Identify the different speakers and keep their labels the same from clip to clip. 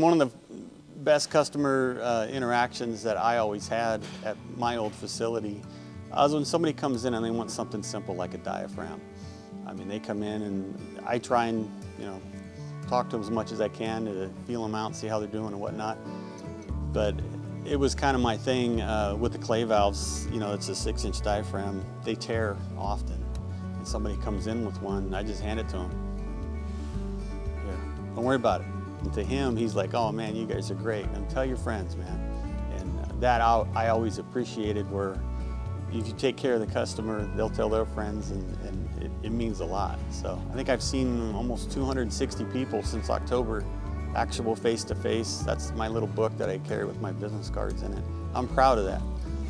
Speaker 1: One of the best customer interactions that I always had at my old facility was when somebody comes in and they want something simple like a diaphragm. I mean, they come in and I try and, talk to them as much as I can to feel them out, see how they're doing and whatnot. But it was kind of my thing with the clay valves. It's a 6-inch diaphragm. They tear often. And somebody comes in with one, I just hand it to them. Here, don't worry about it. And to him, he's like, "Oh man, you guys are great. And tell your friends, man." And that I always appreciated, where if you take care of the customer, they'll tell their friends, and it means a lot. So I think I've seen almost 260 people since October, actual face-to-face. That's my little book that I carry with my business cards in it. I'm proud of that.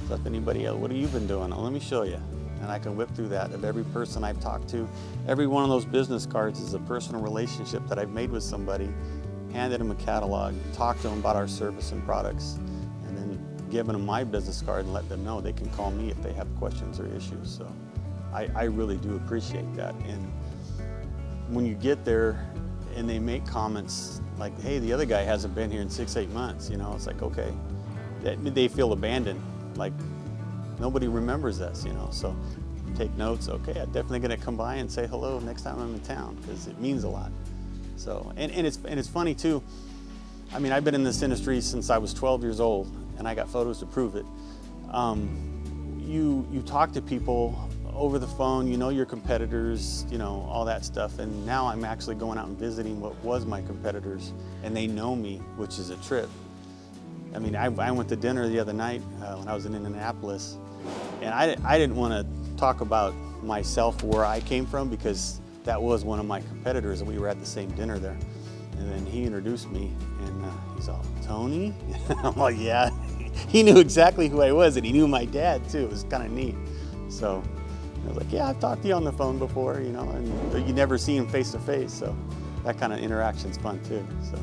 Speaker 1: So if anybody else, what have you been doing? Let me show you. And I can whip through that of every person I've talked to. Every one of those business cards is a personal relationship that I've made with somebody, handed them a catalog, talked to them about our service and products, and then given them my business card and let them know they can call me if they have questions or issues. So I really do appreciate that. And when you get there and they make comments like, "Hey, the other guy hasn't been here in 6-8 months," it's like, okay, they feel abandoned, like nobody remembers us, so take notes. Okay, I'm definitely gonna come by and say hello next time I'm in town, because it means a lot. So, and it's funny too. I mean, I've been in this industry since I was 12 years old, and I got photos to prove it. You talk to people over the phone, your competitors, all that stuff. And now I'm actually going out and visiting what was my competitors, and they know me, which is a trip. I mean, I went to dinner the other night when I was in Indianapolis, and I didn't want to talk about myself, where I came from, because that was one of my competitors, and we were at the same dinner there. And then he introduced me, and he's all, "Tony?" I'm like, yeah. He knew exactly who I was, and he knew my dad too. It was kind of neat. So I was like, "Yeah, I've talked to you on the phone before, but you never see him face to face." So that kind of interaction's fun too. So.